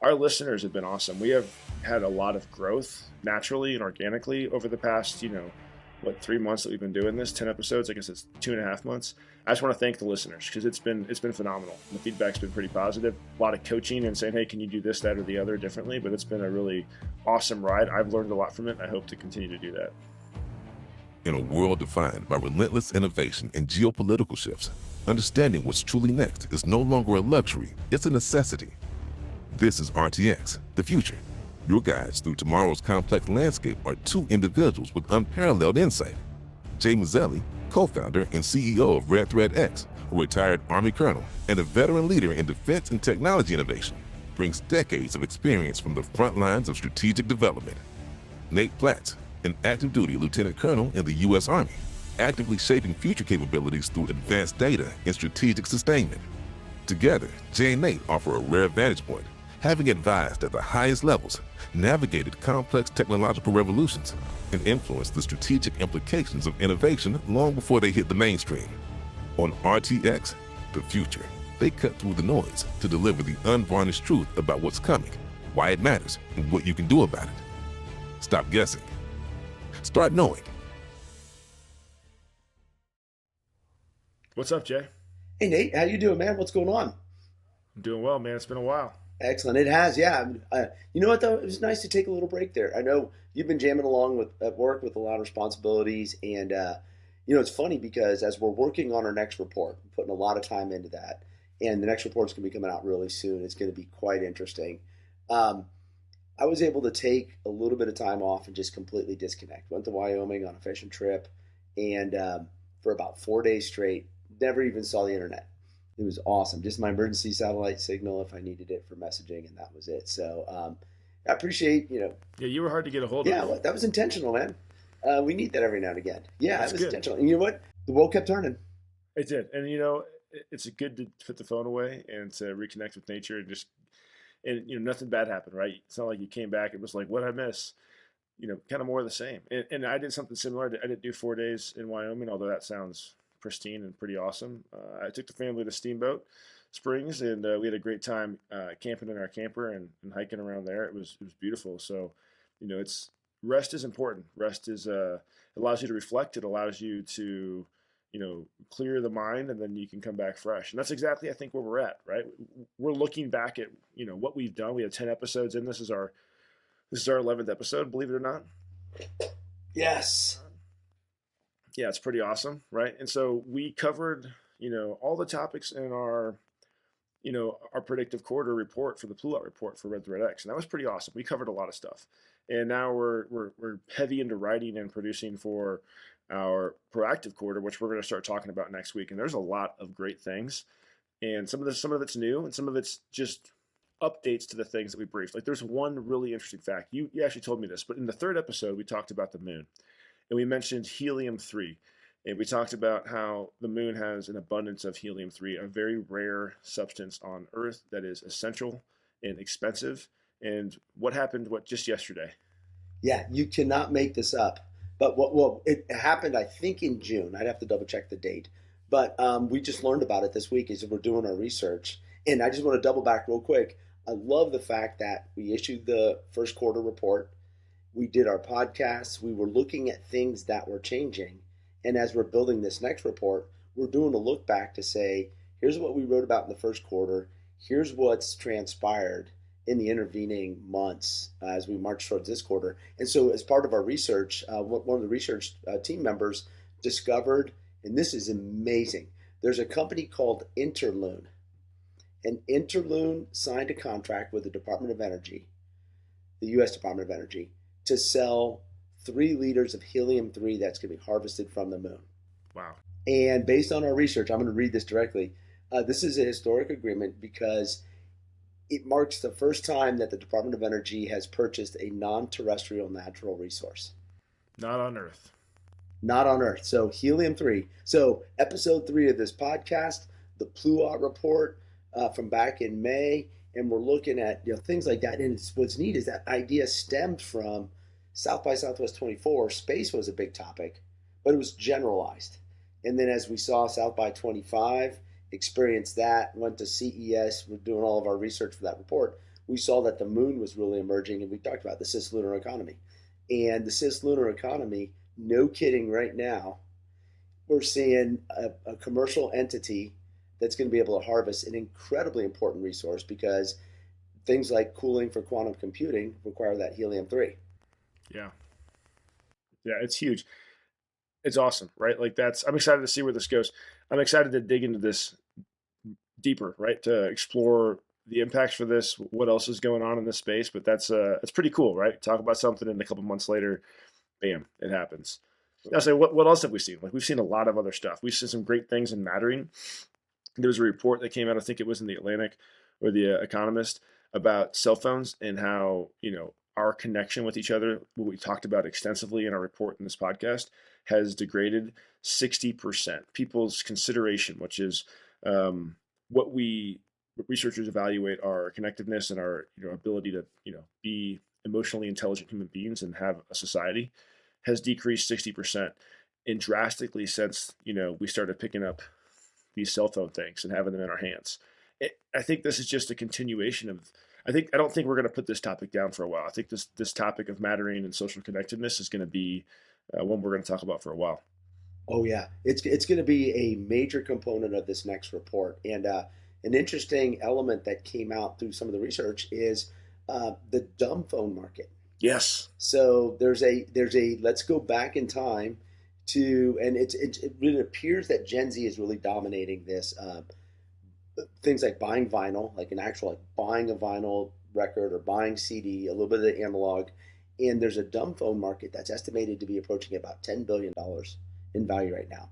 our listeners have been awesome. We have had a lot of growth naturally and organically over the past, 3 months that we've been doing this, 10 episodes. I guess it's 2.5 months. I just want to thank the listeners because it's been phenomenal. The feedback's been pretty positive. A lot of coaching and saying, hey, can you do this, that, or the other differently? But it's been a really awesome ride. I've learned a lot from it. I hope to continue to do that. In a world defined by relentless innovation and geopolitical shifts, understanding what's truly next is no longer a luxury, it's a necessity. This is RTX, the future. Your guides through tomorrow's complex landscape are two individuals with unparalleled insight. Jay Mazzelli, co-founder and CEO of Red Thread X, a retired Army colonel and a veteran leader in defense and technology innovation, brings decades of experience from the front lines of strategic development. Nate Platts, an active duty lieutenant colonel in the U.S. Army, actively shaping future capabilities through advanced data and strategic sustainment. Together, Jay and Nate offer a rare vantage point, having advised at the highest levels, navigated complex technological revolutions, and influenced the strategic implications of innovation long before they hit the mainstream. On RTX, the future, they cut through the noise to deliver the unvarnished truth about what's coming, why it matters, and what you can do about it. Stop guessing. Start knowing. What's up, Jay? Hey, Nate, how you doing, man? What's going on? I'm doing well, man. It's been a while. Excellent. It has, yeah. You know what, though? It was nice to take a little break there. I know you've been jamming along at work with a lot of responsibilities. And, it's funny because as we're working on our next report, we're putting a lot of time into that. And the next report's going to be coming out really soon. It's going to be quite interesting. I was able to take a little bit of time off and just completely disconnect. Went to Wyoming on a fishing trip, and for about 4 days straight, never even saw the internet. It was awesome. Just my emergency satellite signal if I needed it for messaging, and that was it. So I appreciate, Yeah, you were hard to get a hold of. Yeah, well, that was intentional, man. We need that every now and again. Yeah, That's it was good. intentional. And you know what? The world kept turning. It did. And, it's good to put the phone away and to reconnect with nature and nothing bad happened, right? It's not like you came back. It was like, what I miss? Kind of more of the same. And I did something similar. I didn't do 4 days in Wyoming, although that sounds pristine and pretty awesome. I took the family to Steamboat Springs, and we had a great time camping in our camper and hiking around there. It was beautiful. So, rest is important. Rest is allows you to reflect. It allows you to clear the mind, and then you can come back fresh. And that's exactly, I think, where we're at, right? We're looking back at what we've done. We had 10 episodes in. This is our 11th episode, believe it or not. Yes. Yeah, it's pretty awesome, right? And so we covered, all the topics in our predictive quarter report for the Pluot report for Red Thread X, and that was pretty awesome. We covered a lot of stuff, and now we're heavy into writing and producing for our proactive quarter, which we're going to start talking about next week. And there's a lot of great things, and some of it's new, and some of it's just updates to the things that we briefed. Like there's one really interesting fact. You actually told me this, but in the third episode we talked about the moon. And we mentioned helium-3, and we talked about how the moon has an abundance of helium-3, a very rare substance on Earth that is essential and expensive. And what happened just yesterday? Yeah, you cannot make this up. But it happened, I think, in June. I'd have to double check the date. But we just learned about it this week as we're doing our research. And I just want to double back real quick. I love the fact that we issued the first quarter report. We did our podcasts. We were looking at things that were changing. And as we're building this next report, we're doing a look back to say, here's what we wrote about in the first quarter. Here's what's transpired in the intervening months as we march towards this quarter. And so as part of our research, one of the research team members discovered, and this is amazing, there's a company called Interloon. And Interloon signed a contract with the Department of Energy, the U.S. Department of Energy, to sell 3 liters of helium-3 that's going to be harvested from the moon. Wow. And based on our research, I'm going to read this directly. This is a historic agreement because it marks the first time that the Department of Energy has purchased a non-terrestrial natural resource. Not on Earth. Not on Earth. So helium-3. So episode 3 of this podcast, the Pluot report from back in May, and we're looking at things like that. And what's neat is that idea stemmed from South by Southwest 24. Space was a big topic, but it was generalized. And then as we saw South by 25, experienced that, went to CES, we're doing all of our research for that report. we saw that the moon was really emerging, and we talked about the cislunar economy. And the cislunar economy, no kidding, right now, we're seeing a commercial entity that's going to be able to harvest an incredibly important resource because things like cooling for quantum computing require that helium-3. Yeah. Yeah, it's huge. It's awesome, right? Like I'm excited to see where this goes. I'm excited to dig into this deeper, right? To explore the impacts for this, what else is going on in this space. But that's pretty cool, right? Talk about something and a couple months later, bam, it happens. I'll say, what else have we seen? Like, we've seen a lot of other stuff. We've seen some great things in mattering. There was a report that came out, I think it was in the Atlantic or the Economist, about cell phones and how, our connection with each other, what we talked about extensively in our report in this podcast, has degraded 60%. People's consideration, which is what researchers evaluate our connectedness and our ability to be emotionally intelligent human beings and have a society, has decreased 60% and drastically since we started picking up these cell phone things and having them in our hands. I think this is just a continuation of. I don't think we're going to put this topic down for a while. I think this topic of mattering and social connectedness is going to be one we're going to talk about for a while. Oh yeah, it's going to be a major component of this next report. And an interesting element that came out through some of the research is the dumb phone market. Yes. So there's a let's go back in time to, and it really appears that Gen Z is really dominating this. Things like buying vinyl, like an actual like buying a vinyl record or buying CD, a little bit of the analog, and there's a dumb phone market that's estimated to be approaching about $10 billion in value right now.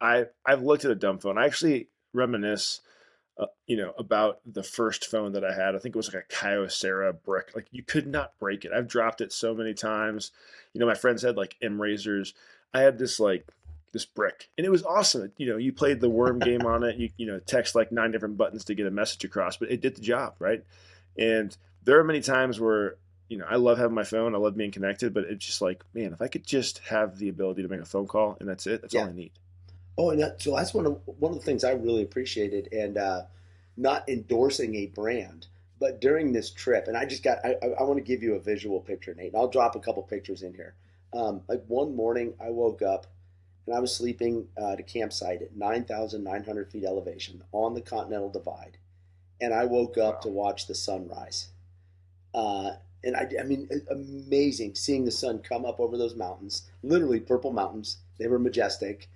I've looked at a dumb phone. I actually reminisce, about the first phone that I had. I think it was like a Kyocera brick. Like, you could not break it. I've dropped it so many times. My friends had like M razors. I had this brick, and it was awesome. You played the worm game on it. You text like 9 different buttons to get a message across, but it did the job, right? And there are many times where I love having my phone. I love being connected, but it's just like, man, if I could just have the ability to make a phone call and that's it, that's all I need. Oh, and so that's one of the things I really appreciated, and not endorsing a brand, but during this trip, and I want to give you a visual picture, Nate, and I'll drop a couple pictures in here. Like one morning, I woke up and I was sleeping at a campsite at 9,900 feet elevation on the Continental Divide, and I woke up to watch the sunrise. And I mean, amazing seeing the sun come up over those mountains, literally purple mountains. They were majestic.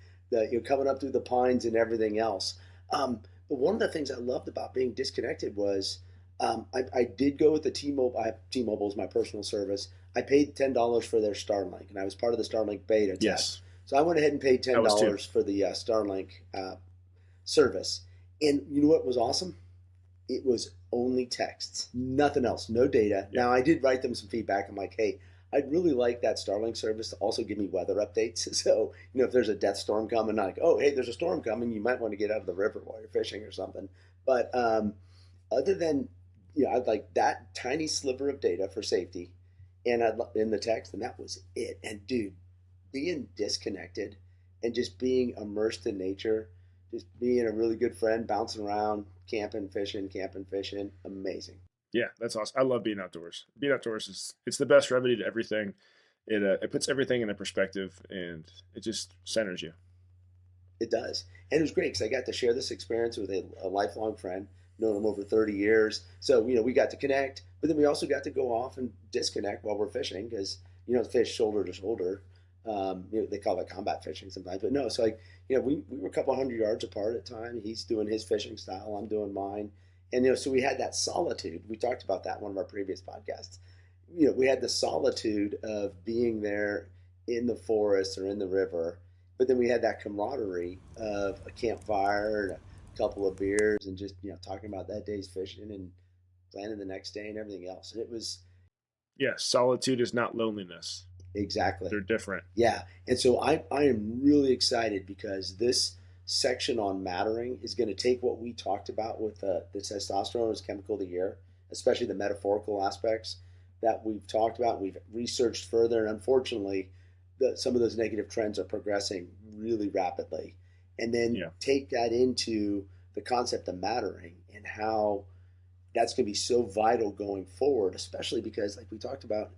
Coming up through the pines and everything else. But one of the things I loved about being disconnected was I did go with the T-Mobile. T-Mobile is my personal service. I paid $10 for their Starlink, and I was part of the Starlink beta test. Yes. So I went ahead and paid $10 for the Starlink service. And you know what was awesome? It was only texts, nothing else, no data. Yeah. Now, I did write them some feedback. I'm like, hey, I'd really like that Starlink service to also give me weather updates. So, if there's a death storm coming, like, oh, hey, there's a storm coming, you might want to get out of the river while you're fishing or something. But other than, I'd like that tiny sliver of data for safety and in the text, and that was it. And dude, being disconnected and just being immersed in nature, just being a really good friend, bouncing around, camping, fishing, amazing. Yeah, that's awesome. I love being outdoors. Being outdoors it's the best remedy to everything. It puts everything in a perspective, and it just centers you. It does. And it was great because I got to share this experience with a lifelong friend, known him over 30 years. So, we got to connect, but then we also got to go off and disconnect while we're fishing because, fish shoulder to shoulder. They call it combat fishing sometimes, but no. So we were a couple hundred yards apart at time. He's doing his fishing style, I'm doing mine, and so we had that solitude. We talked about that in one of our previous podcasts. We had the solitude of being there in the forest or in the river, but then we had that camaraderie of a campfire and a couple of beers and just talking about that day's fishing and planning the next day and everything else. And it was solitude is not loneliness. Exactly. They're different. Yeah. And so I am really excited because this section on mattering is going to take what we talked about with the testosterone as chemical of the year, especially the metaphorical aspects that we've talked about. We've researched further, and unfortunately, some of those negative trends are progressing really rapidly. And then take that into the concept of mattering and how that's going to be so vital going forward, especially because, like we talked about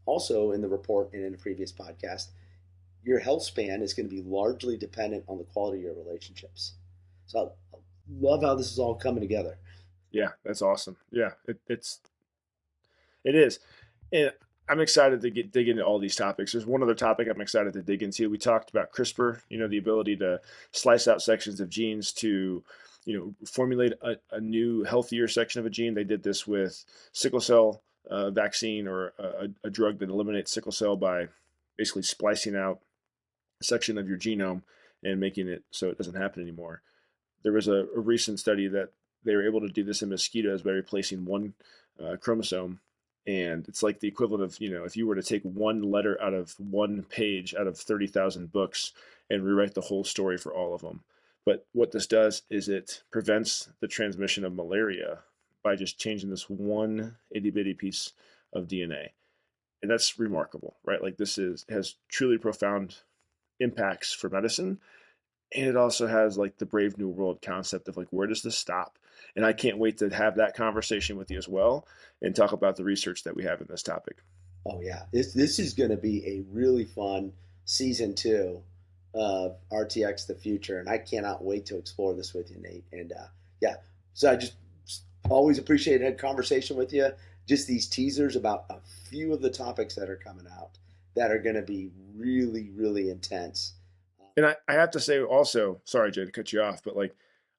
also in the report and in a previous podcast, your health span is going to be largely dependent on the quality of your relationships. So I love how this is all coming together. Yeah, that's awesome. Yeah, it is. And I'm excited to dig into all these topics. There's one other topic I'm excited to dig into. We talked about CRISPR, the ability to slice out sections of genes to, formulate a new, healthier section of a gene. They did this with sickle cell vaccine, or a drug that eliminates sickle cell by basically splicing out a section of your genome and making it so it doesn't happen anymore. There was a recent study that they were able to do this in mosquitoes by replacing one chromosome. And it's like the equivalent of, if you were to take one letter out of one page out of 30,000 books and rewrite the whole story for all of them. But what this does is it prevents the transmission of malaria by just changing this one itty bitty piece of DNA. And that's remarkable, right? Like this has truly profound impacts for medicine. And it also has like the Brave New World concept of like, where does this stop? And I can't wait to have that conversation with you as well and talk about the research that we have in this topic. Oh yeah, this is going to be a really fun season 2 of RTX the Future, and I cannot wait to explore this with you, Nate. And yeah, so I just always appreciate a conversation with you. Just these teasers about a few of the topics that are coming out that are going to be really, really intense. And I have to say also, sorry, Jay, to cut you off, but like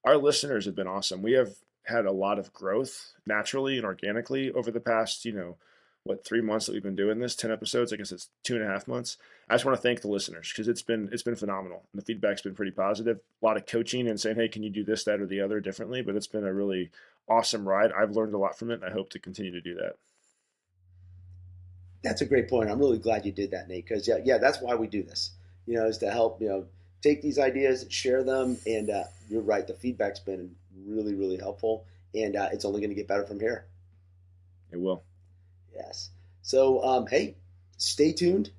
our listeners have been awesome. We have had a lot of growth naturally and organically over the past, 3 months that we've been doing this, 10 episodes. I guess it's 2.5 months. I just want to thank the listeners because it's been phenomenal. And the feedback's been pretty positive. A lot of coaching and saying, hey, can you do this, that, or the other differently? But it's been a really awesome ride. I've learned a lot from it, and I hope to continue to do that. That's a great point. I'm really glad you did that, Nate, because yeah, that's why we do this. Is to help, take these ideas, share them, and you're right. The feedback's been really, really helpful, and it's only going to get better from here. It will. Yes. So, hey, stay tuned.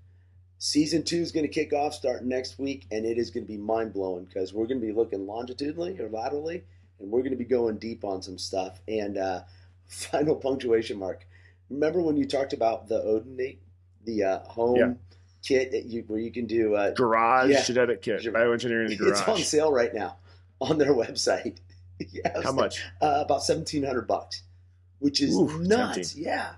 Season 2 is going to kick off starting next week, and it is going to be mind-blowing because we're going to be looking longitudinally or laterally, and we're going to be going deep on some stuff. And final punctuation mark. Remember when you talked about the Odin, Nate? The home kit where you can do garage genetic kit, bioengineering in the garage. It's on sale right now on their website. How much? About $1,700, which is nuts. Tempting. Yeah.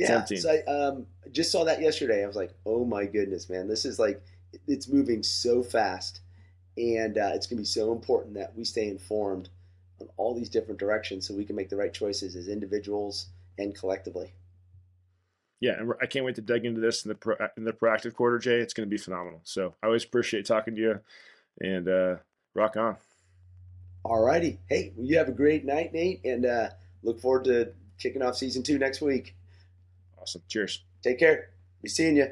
Tempting. So I just saw that yesterday. I was like, oh my goodness, man, this is like, it's moving so fast, and it's gonna be so important that we stay informed on all these different directions so we can make the right choices as individuals and collectively. Yeah, and I can't wait to dig into this in the proactive quarter, Jay. It's going to be phenomenal. So I always appreciate talking to you, and rock on. All righty. Hey, well, you have a great night, Nate, and look forward to kicking off season 2 next week. Awesome. Cheers. Take care. Be seeing you.